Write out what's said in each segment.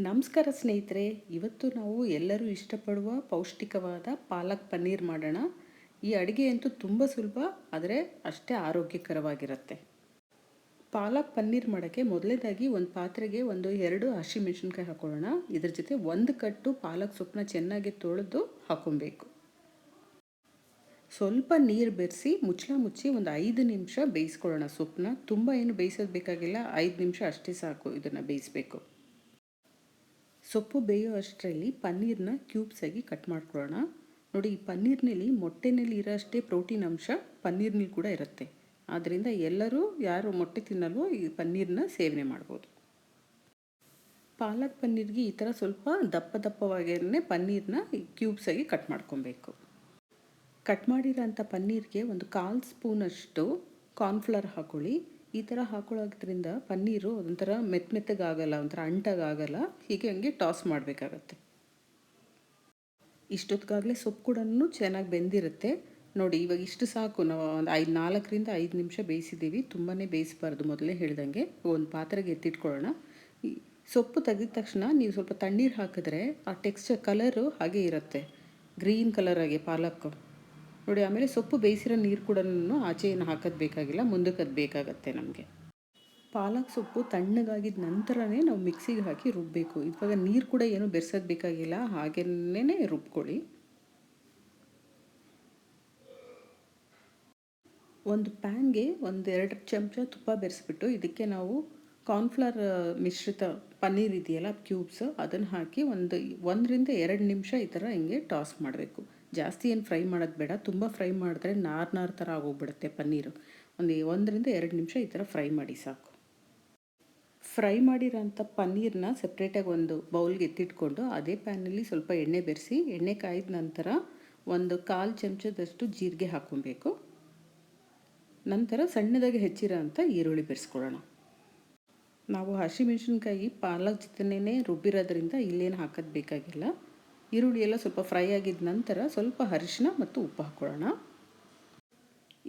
ನಮಸ್ಕಾರ ಸ್ನೇಹಿತರೆ, ಇವತ್ತು ನಾವು ಎಲ್ಲರೂ ಇಷ್ಟಪಡುವ ಪೌಷ್ಟಿಕವಾದ ಪಾಲಕ್ ಪನ್ನೀರ್ ಮಾಡೋಣ. ಈ ಅಡುಗೆ ಅಂತೂ ತುಂಬ ಸುಲಭ, ಆದರೆ ಅಷ್ಟೇ ಆರೋಗ್ಯಕರವಾಗಿರುತ್ತೆ. ಪಾಲಕ್ ಪನ್ನೀರ್ ಮಾಡೋಕ್ಕೆ ಮೊದಲನೇದಾಗಿ ಒಂದು ಪಾತ್ರೆಗೆ 2 ಹಸಿಮೆಣಸಿನ್ಕಾಯಿ ಹಾಕೊಳ್ಳೋಣ. ಇದ್ರ ಜೊತೆ 1 ಕಟ್ಟು ಪಾಲಕ್ ಸೊಪ್ಪನ್ನ ಚೆನ್ನಾಗಿ ತೊಳೆದು ಹಾಕೊಬೇಕು. ಸ್ವಲ್ಪ ನೀರು ಬೆರೆಸಿ ಮುಚ್ಚಳ ಮುಚ್ಚಿ ಒಂದು 5 ನಿಮಿಷ ಬೇಯಿಸ್ಕೊಳ್ಳೋಣ. ಸೊಪ್ಪನ್ನ ತುಂಬ ಏನು ಬೇಯಿಸೋದು ಬೇಕಾಗಿಲ್ಲ, 5 ನಿಮಿಷ ಅಷ್ಟೇ ಸಾಕು. ಇದನ್ನು ಬೇಯಿಸಬೇಕು. ಸೊಪ್ಪು ಬೇಯೋ ಅಷ್ಟರಲ್ಲಿ ಪನ್ನೀರನ್ನ ಕ್ಯೂಬ್ಸಾಗಿ ಕಟ್ ಮಾಡ್ಕೊಳ್ಳೋಣ. ನೋಡಿ, ಈ ಪನ್ನೀರ್ನಲ್ಲಿ ಮೊಟ್ಟೆನಲ್ಲಿ ಇರೋ ಅಷ್ಟೇ ಪ್ರೋಟೀನ್ ಅಂಶ ಪನ್ನೀರ್ನಲ್ಲಿ ಕೂಡ ಇರುತ್ತೆ. ಆದ್ದರಿಂದ ಎಲ್ಲರೂ ಯಾರು ಮೊಟ್ಟೆ ತಿನ್ನಲ್ವೋ ಈ ಪನ್ನೀರನ್ನ ಸೇವನೆ ಮಾಡ್ಬೋದು. ಪಾಲಕ್ ಪನ್ನೀರ್ಗೆ ಈ ಥರ ಸ್ವಲ್ಪ ದಪ್ಪ ದಪ್ಪವಾಗಿಯೇ ಪನ್ನೀರನ್ನ ಕ್ಯೂಬ್ಸಾಗಿ ಕಟ್ ಮಾಡ್ಕೊಬೇಕು. ಕಟ್ ಮಾಡಿರೋಂಥ ಪನ್ನೀರ್ಗೆ ಒಂದು 1/4 ಸ್ಪೂನಷ್ಟು ಕಾರ್ನ್ಫ್ಲವರ್ ಹಾಕೊಳ್ಳಿ. ಈ ಥರ ಹಾಕೊಳ್ಳೋದ್ರಿಂದ ಪನ್ನೀರು ಒಂಥರ ಮೆತ್ತಗಾಗಲ್ಲ, ಒಂಥರ ಅಂಟಾಗಲ್ಲ. ಹಂಗೆ ಟಾಸ್ ಮಾಡಬೇಕಾಗತ್ತೆ. ಇಷ್ಟೊತ್ತಿಗಾಗಲೇ ಸೊಪ್ಪು ಕೂಡ ಚೆನ್ನಾಗಿ ಬೆಂದಿರುತ್ತೆ. ನೋಡಿ, ಇವಾಗ ಇಷ್ಟು ಸಾಕು. ನಾವು ಒಂದು 4ರಿಂದ 5 ನಿಮಿಷ ಬೇಯಿಸಿದ್ದೀವಿ. ತುಂಬಾ ಬೇಯಿಸಬಾರ್ದು. ಮೊದಲೇ ಹೇಳ್ದಂಗೆ ಒಂದು ಪಾತ್ರೆಗೆ ಎತ್ತಿಟ್ಕೊಳ್ಳೋಣ. ಈ ಸೊಪ್ಪು ತೆಗೆದ ತಕ್ಷಣ ನೀವು ಸ್ವಲ್ಪ ತಣ್ಣೀರು ಹಾಕಿದ್ರೆ ಆ ಟೆಕ್ಸ್ಚರ್ ಕಲರು ಹಾಗೆ ಇರುತ್ತೆ, ಗ್ರೀನ್ ಕಲರ್ ಆಗಿ ಪಾಲಕ್ಕು. ನೋಡಿ, ಆಮೇಲೆ ಸೊಪ್ಪು ಬೇಯಿಸಿರೋ ನೀರು ಕೂಡ ಆಚೆ ಏನು ಹಾಕೋದು ಬೇಕಾಗಿಲ್ಲ, ಮುಂದಕ್ಕೆ ಅದು ಬೇಕಾಗತ್ತೆ ನಮಗೆ. ಪಾಲಕ್ ಸೊಪ್ಪು ತಣ್ಣಗಾಗಿದ್ದ ನಂತರನೇ ನಾವು ಮಿಕ್ಸಿಗೆ ಹಾಕಿ ರುಬ್ಬಬೇಕು. ಇವಾಗ ನೀರು ಕೂಡ ಏನು ಬೆರೆಸೋದು ಬೇಕಾಗಿಲ್ಲ, ಹಾಗೇನೇ ರುಬ್ಕೊಳ್ಳಿ. ಒಂದು ಪ್ಯಾನ್ಗೆ 1-2 ಚಮಚ ತುಪ್ಪ ಬೆರೆಸ್ಬಿಟ್ಟು ಇದಕ್ಕೆ ನಾವು ಕಾರ್ನ್ಫ್ಲವರ್ ಮಿಶ್ರಿತ ಪನ್ನೀರ್ ಇದೆಯಲ್ಲ, ಕ್ಯೂಬ್ಸ್, ಅದನ್ನು ಹಾಕಿ 1ರಿಂದ 2 ನಿಮಿಷ ಈ ಥರ ಹಿಂಗೆ ಟಾಸ್ ಮಾಡಬೇಕು. ಜಾಸ್ತಿ ಏನು ಫ್ರೈ ಮಾಡೋದು ಬೇಡ. ತುಂಬ ಫ್ರೈ ಮಾಡಿದ್ರೆ ನಾರು ಥರ ಆಗೋಗ್ಬಿಡುತ್ತೆ ಪನ್ನೀರು. 1ರಿಂದ 2 ನಿಮಿಷ ಈ ಥರ ಫ್ರೈ ಮಾಡಿ ಸಾಕು. ಫ್ರೈ ಮಾಡಿರೋಂಥ ಪನ್ನೀರನ್ನ ಸಪ್ರೇಟಾಗಿ ಒಂದು ಬೌಲ್ಗೆ ಎತ್ತಿಟ್ಕೊಂಡು ಅದೇ ಪ್ಯಾನಲ್ಲಿ ಸ್ವಲ್ಪ ಎಣ್ಣೆ ಬೆರೆಸಿ, ಎಣ್ಣೆ ಕಾಯ್ದ ನಂತರ 1/4 ಚಮಚದಷ್ಟು ಜೀರಿಗೆ ಹಾಕ್ಕೊಬೇಕು. ನಂತರ ಸಣ್ಣದಾಗಿ ಹೆಚ್ಚಿರೋಂಥ ಈರುಳ್ಳಿ ಬೆರೆಸ್ಕೊಳ್ಳೋಣ. ನಾವು ಹಸಿಮೆಣಸಿನ್ಕಾಯಿ ಪಾಲಕ್ ಜೊತೆನೇ ರುಬ್ಬಿರೋದ್ರಿಂದ ಇಲ್ಲೇನು ಹಾಕೋದು ಬೇಕಾಗಿಲ್ಲ. ಈರುಳ್ಳಿ ಎಲ್ಲ ಸ್ವಲ್ಪ ಫ್ರೈ ಆಗಿದ ನಂತರ ಸ್ವಲ್ಪ ಅರಿಶಿನ ಮತ್ತು ಉಪ್ಪು ಹಾಕ್ಕೊಳ್ಳೋಣ.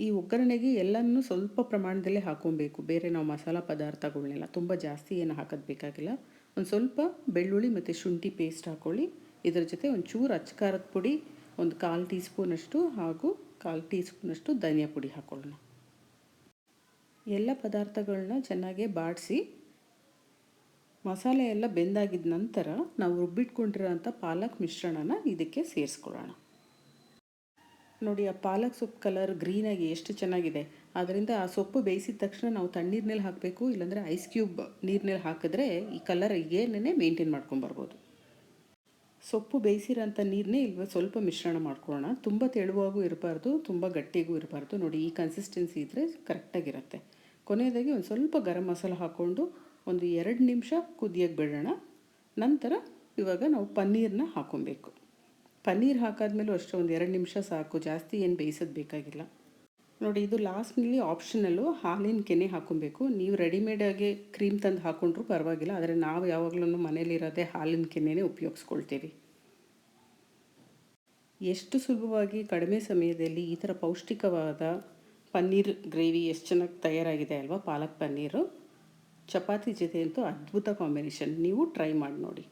ಈ ಒಗ್ಗರಣೆಗೆ ಎಲ್ಲನೂ ಸ್ವಲ್ಪ ಪ್ರಮಾಣದಲ್ಲೇ ಹಾಕ್ಕೊಬೇಕು. ಬೇರೆ ನಾವು ಮಸಾಲ ಪದಾರ್ಥಗಳನ್ನೆಲ್ಲ ತುಂಬ ಜಾಸ್ತಿ ಏನು ಹಾಕೋದು ಬೇಕಾಗಿಲ್ಲ. ಒಂದು ಸ್ವಲ್ಪ ಬೆಳ್ಳುಳ್ಳಿ ಮತ್ತು ಶುಂಠಿ ಪೇಸ್ಟ್ ಹಾಕ್ಕೊಳ್ಳಿ. ಇದರ ಜೊತೆ ಒಂಚೂರು ಅಚ್ಚಕಾರದ ಪುಡಿ, 1/4 ಟೀ ಸ್ಪೂನಷ್ಟು ಹಾಗೂ 1/4 ಟೀ ಸ್ಪೂನಷ್ಟು ಧನಿಯಾ ಪುಡಿ ಹಾಕ್ಕೊಳ್ಳೋಣ. ಎಲ್ಲ ಪದಾರ್ಥಗಳನ್ನ ಚೆನ್ನಾಗಿ ಬಾಡಿಸಿ ಮಸಾಲೆ ಎಲ್ಲ ಬೆಂದಾಗಿದ್ದ ನಂತರ ನಾವು ರುಬ್ಬಿಟ್ಕೊಂಡಿರೋಂಥ ಪಾಲಕ್ ಮಿಶ್ರಣನ ಇದಕ್ಕೆ ಸೇರಿಸ್ಕೊಳ್ಳೋಣ. ನೋಡಿ, ಆ ಪಾಲಕ್ ಸೊಪ್ಪು ಕಲರ್ ಗ್ರೀನಾಗಿ ಎಷ್ಟು ಚೆನ್ನಾಗಿದೆ. ಆದ್ದರಿಂದ ಆ ಸೊಪ್ಪು ಬೇಯಿಸಿದ ತಕ್ಷಣ ನಾವು ತಣ್ಣೀರಿನಲ್ಲಿ ಹಾಕಬೇಕು, ಇಲ್ಲಾಂದರೆ ಐಸ್ ಕ್ಯೂಬ್ ನೀರಿನಲ್ಲಿ ಹಾಕಿದ್ರೆ ಈ ಕಲರ್ ಏನೇ ಮೇಂಟೈನ್ ಮಾಡ್ಕೊಂಬರ್ಬೋದು. ಸೊಪ್ಪು ಬೇಯಿಸಿರೋಂಥ ನೀರನ್ನೇ ಇಲ್ವ ಸ್ವಲ್ಪ ಮಿಶ್ರಣ ಮಾಡ್ಕೊಳ್ಳೋಣ. ತುಂಬ ತೆಳುವಾಗೂ ಇರಬಾರ್ದು, ತುಂಬ ಗಟ್ಟಿಗೂ ಇರಬಾರ್ದು. ನೋಡಿ, ಈ ಕನ್ಸಿಸ್ಟೆನ್ಸಿ ಇದ್ದರೆ ಕರೆಕ್ಟಾಗಿರುತ್ತೆ. ಕೊನೆಯದಾಗಿ ಒಂದು ಸ್ವಲ್ಪ ಗರಂ ಮಸಾಲ ಹಾಕ್ಕೊಂಡು 2 ನಿಮಿಷ ಕುದಿಯೋಕ್ಕೆ ಬಿಡೋಣ. ನಂತರ ಇವಾಗ ನಾವು ಪನ್ನೀರನ್ನ ಹಾಕ್ಕೊಬೇಕು. ಪನ್ನೀರ್ ಹಾಕಾದ್ಮೇಲೂ ಅಷ್ಟೇ 2 ನಿಮಿಷ ಸಾಕು, ಜಾಸ್ತಿ ಏನು ಬೇಯಿಸೋದು ಬೇಕಾಗಿಲ್ಲ. ನೋಡಿ, ಇದು ಲಾಸ್ಟ್ನಲ್ಲಿ ಆಪ್ಷನಲ್ಲು, ಹಾಲಿನ ಕೆನೆ ಹಾಕ್ಕೊಬೇಕು. ನೀವು ರೆಡಿಮೇಡಾಗಿ ಕ್ರೀಮ್ ತಂದು ಹಾಕ್ಕೊಂಡ್ರೂ ಪರವಾಗಿಲ್ಲ, ಆದರೆ ನಾವು ಯಾವಾಗಲೂ ಮನೇಲಿರೋದೇ ಹಾಲಿನ ಕೆನೆನೇ ಉಪಯೋಗಿಸ್ಕೊಳ್ತೀವಿ. ಎಷ್ಟು ಸುಲಭವಾಗಿ ಕಡಿಮೆ ಸಮಯದಲ್ಲಿ ಈ ಥರ ಪೌಷ್ಟಿಕವಾದ ಪನ್ನೀರ್ ಗ್ರೇವಿ ಎಷ್ಟು ಚೆನ್ನಾಗಿ ತಯಾರಾಗಿದೆ ಅಲ್ವಾ. ಪಾಲಕ್ ಪನ್ನೀರು ಚಪಾತಿ ಜೊತೆ ಅಂತೂ ಅದ್ಭುತ ಕಾಂಬಿನೇಷನ್. ನೀವು ಟ್ರೈ ಮಾಡಿ ನೋಡಿ.